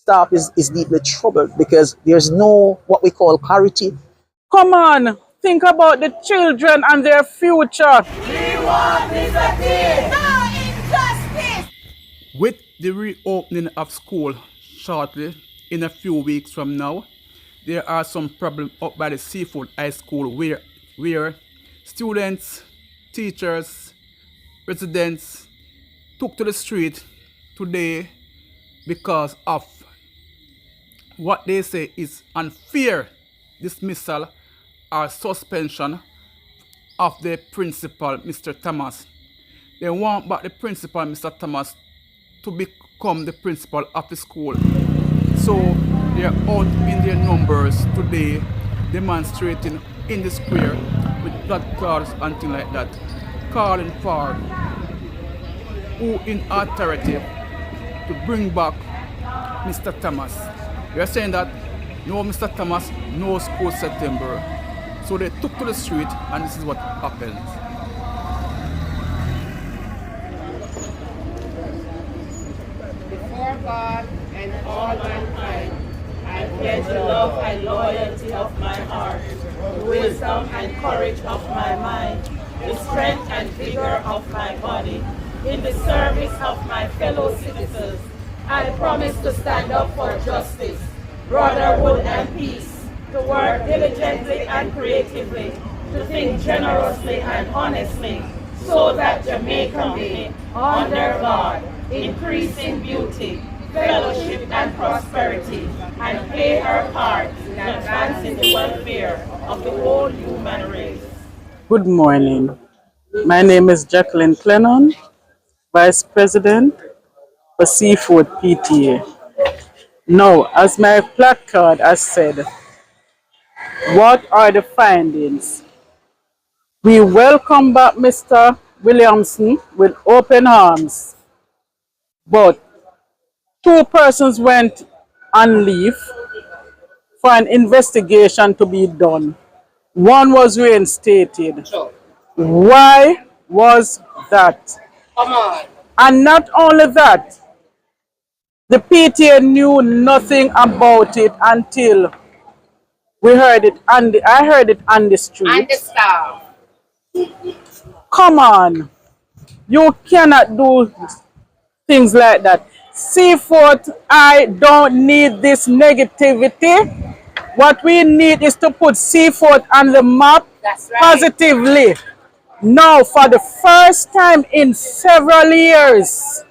staff is deeply troubled because there's no what we call clarity. Come on, think about the children and their future. We want liberty. No injustice. With the reopening of school shortly, in a few weeks from now, there are some problems up by the Seaforth High School where students, teachers, residents took to the street today because of what they say is unfair dismissal or suspension of the principal, Mr. Thomas. They want back the principal, Mr. Thomas, to become the principal of the school. So they are out in their numbers today, demonstrating in the square with placards and things like that, calling for who in authority to bring back Mr. Thomas. They are saying that no Mr. Thomas, no school September. So they took to the street and this is what happened. Before God and all mankind, I pledge the love and loyalty of my heart, the wisdom and courage of my mind, the strength and vigor of my body, in the service of my fellow citizens. I promise to stand up for justice, brotherhood and peace, to work diligently and creatively, to think generously and honestly, so that Jamaica may, under God, increase in beauty, fellowship and prosperity, and play her part in advancing the welfare of the whole human race. Good morning. My name is Jacqueline Clennon, Vice President for Seaforth PTA. Now, as my placard has said, what are the findings? We welcome back Mr. Williamson with open arms, but 2 persons went on leave for an investigation to be done. 1 was reinstated. Why was that? Come on. And not only that, the PTA knew nothing about it until we heard it I heard it on the street. And the staff. Come on. You cannot do things like that. Seaforth, I don't need this negativity. What we need is to put Seaforth on the map. That's right. Positively. Now, for the first time in several years,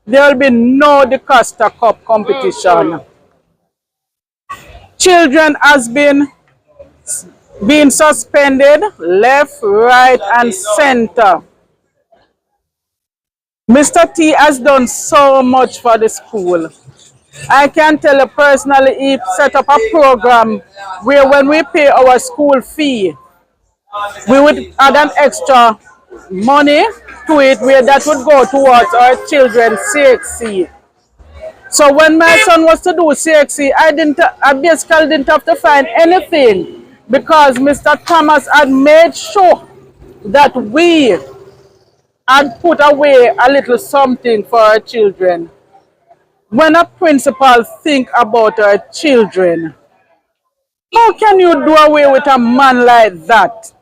there will be no DeCosta Cup competition. Children has been suspended left, right, and center. Mr. T has done so much for the school. I can tell you personally, he set up a program where when we pay our school fee, we would add an extra money to it where that would go towards our children's CXC. So when my son was to do CXC, I basically didn't have to find anything because Mr. Thomas had made sure that we had put away a little something for our children. When a principal think about our children, how can you do away with a man like that?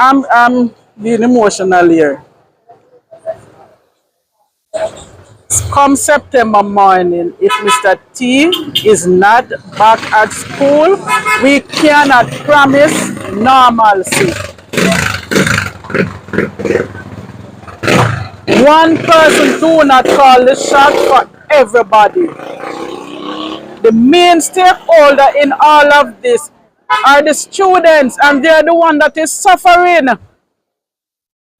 I'm being emotional here. Come September morning, if Mr. T is not back at school, we cannot promise normalcy. One person do not call the shot for everybody. The main stakeholder in all of this are the students, and they're the one that is suffering.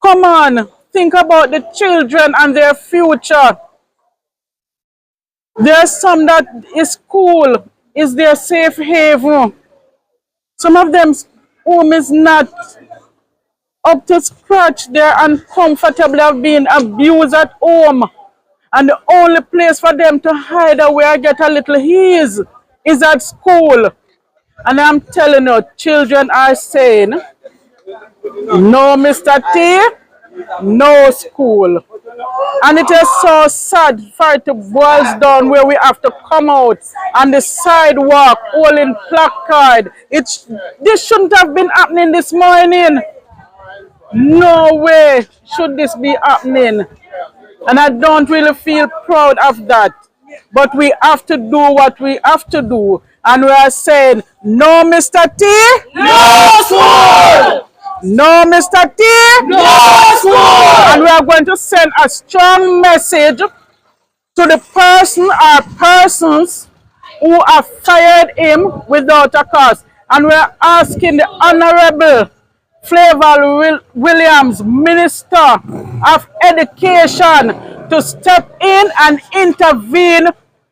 Come on, think about the children and their future. There's some that is school, is their safe haven. Some of them home is not up to scratch. They're uncomfortable of being abused at home. And the only place for them to hide away or get a little ease is at school. And I'm telling you, children are saying, no Mr. T, no school. And it is so sad for it to boil down where we have to come out on the sidewalk holding placard. This shouldn't have been happening this morning. No way should this be happening. And I don't really feel proud of that. But we have to do what we have to do. And we are saying, no, Mr. T. No school! No, Mr. T. No school! And we are going to send a strong message to the person or persons who have fired him without a cause. And we are asking the Honorable Flavor Williams, Minister of Education, to step in and intervene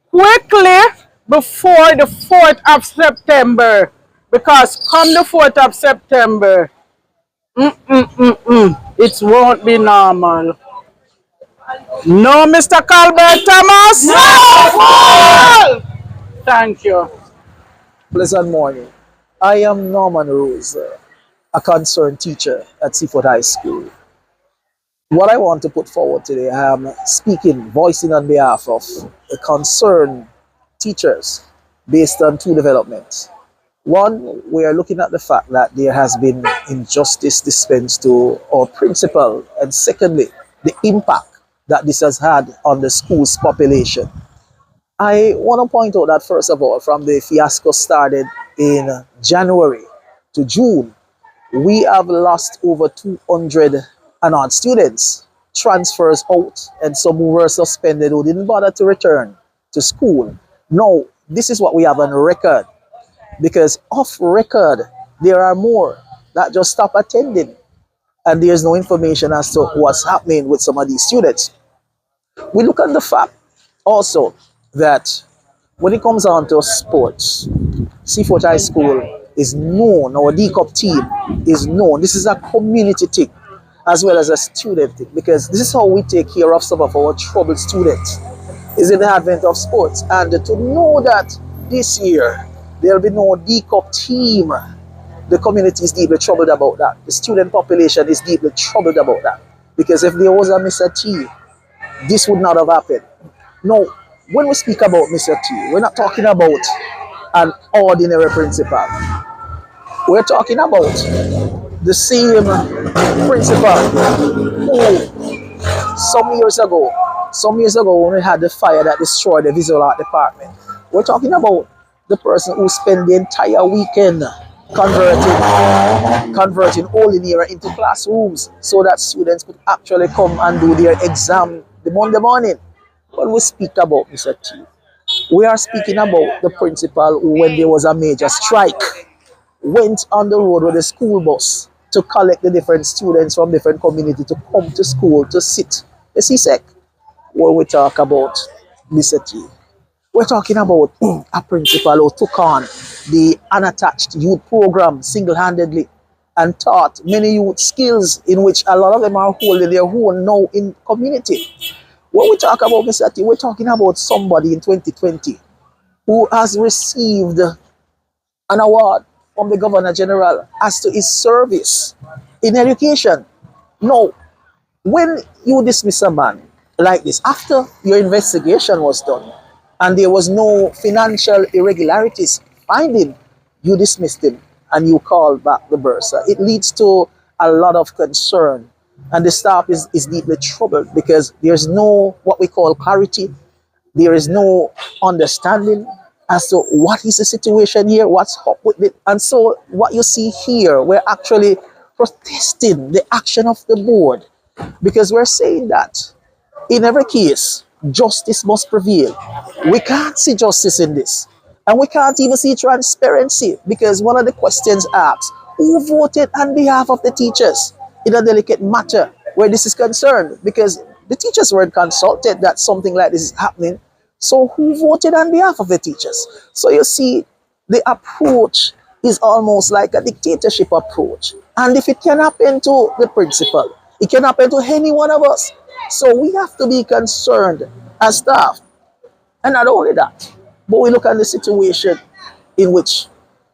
quickly before the 4th of September. Because come the 4th of September, it won't be normal. No, Mr. Colbert Thomas? No school! Thank you. Pleasant morning. I am Norman Rose, a concerned teacher at Seaforth High School. What I want to put forward today, I am speaking, voicing on behalf of the concerned teachers based on two developments. One, we are looking at the fact that there has been injustice dispensed to our principal, and secondly, the impact that this has had on the school's population. I want to point out that first of all, from the fiasco started in January to June, we have lost over 200 and odd students, transfers out, and some who were suspended who didn't bother to return to school. Now, this is what we have on record, because off record, there are more that just stop attending, and there's no information as to what's happening with some of these students. We look at the fact also that when it comes on to sports, Seaforth High School is known, our D-Cup team is known. This is a community thing as well as a student thing, because this is how we take care of some of our troubled students, is in the advent of sports. And to know that this year there will be no D-Cup team, the community is deeply troubled about that. The student population is deeply troubled about that, because if there was a Mr. T, this would not have happened. Now, when we speak about Mr. T, we're not talking about an ordinary principal. We're talking about the same principal who some years ago when we had the fire that destroyed the visual art department, we're talking about the person who spent the entire weekend converting Holy Era into classrooms so that students could actually come and do their exam the Monday morning. When we speak about Mr. T, we are speaking about the principal who, when there was a major strike, went on the road with a school bus to collect the different students from different communities to come to school to sit. You see, sec, when we talk about Mr. T, we're talking about a principal who took on the unattached youth program single-handedly and taught many youth skills in which a lot of them are holding their own now in community. When we talk about Mr. T, we're talking about somebody in 2020 who has received an award from the Governor General as to his service in education. Now, when you dismiss a man like this, after your investigation was done and there was no financial irregularities finding, you dismissed him and you call back the bursar, it leads to a lot of concern. And the staff is deeply troubled because there's no what we call clarity. There is no understanding as to what is the situation here, what's up with it. And so what you see here, we're actually protesting the action of the board, because we're saying that in every case, justice must prevail. We can't see justice in this. And we can't even see transparency, because one of the questions asks, who voted on behalf of the teachers in a delicate matter where this is concerned? Because the teachers weren't consulted that something like this is happening. So who voted on behalf of the teachers? So you see, the approach is almost like a dictatorship approach. And if it can happen to the principal, it can happen to any one of us. So we have to be concerned as staff. And not only that, but we look at the situation in which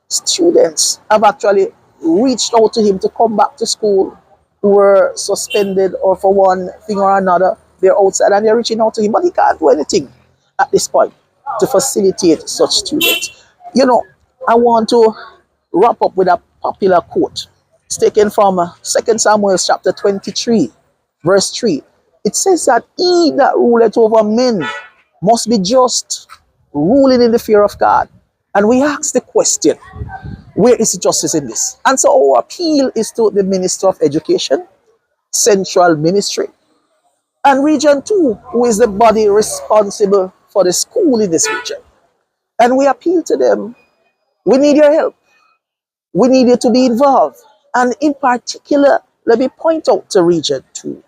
students have actually reached out to him to come back to school, who were suspended or for one thing or another. They're outside and they're reaching out to him, but he can't do anything at this point to facilitate such students. You know, I want to wrap up with a popular quote. It's taken from 2 Samuel chapter 23, verse 3. It says that he that ruleth over men must be just, ruling in the fear of God. And we ask the question, where is the justice in this? And so our appeal is to the Minister of Education, Central Ministry, and Region 2, who is the body responsible for the school in this region. And we appeal to them, we need your help. We need you to be involved. And in particular, let me point out to Region 2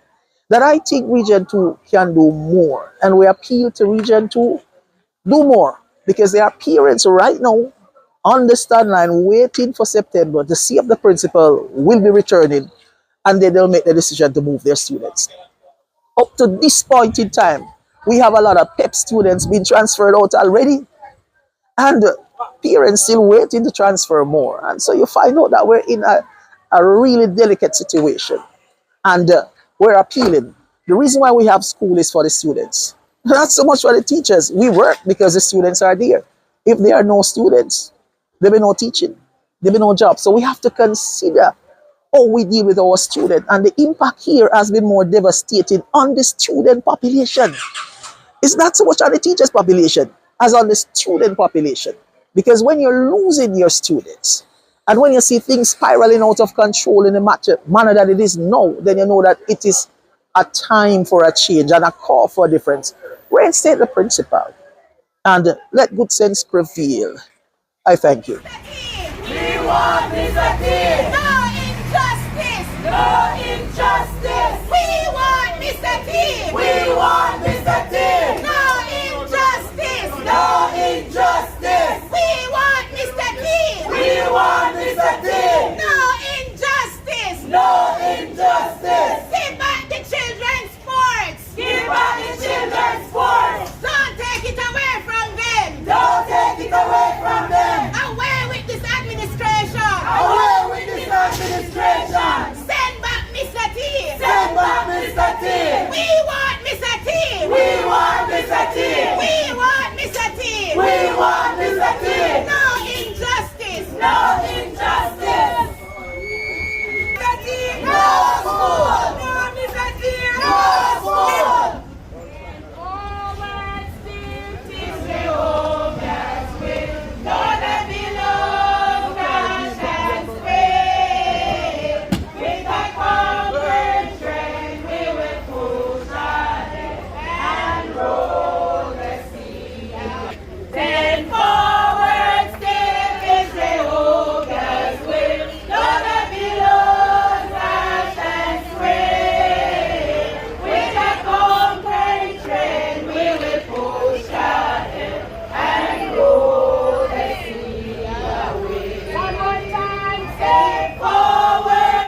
that I think Region 2 can do more. And we appeal to Region 2, do more. Because there are parents right now on the standline waiting for September to see if the principal will be returning, and then they'll make the decision to move their students. Up to this point in time, we have a lot of PEP students being transferred out already, and parents still waiting to transfer more. And so you find out that we're in a really delicate situation, and we're appealing. The reason why we have school is for the students, not so much for the teachers. We work because the students are there. If there are no students, there'll be no teaching, there'll be no job. So we have to consider how we deal with our students, and the impact here has been more devastating on the student population. It's not so much on the teachers' population as on the student population. Because when you're losing your students, and when you see things spiraling out of control in the manner that it is now, then you know that it is a time for a change and a call for a difference. Reinstate the principal and let good sense prevail. I thank you. We want Mr. T. No injustice. No injustice. We want Mr. T. We want Mr. T.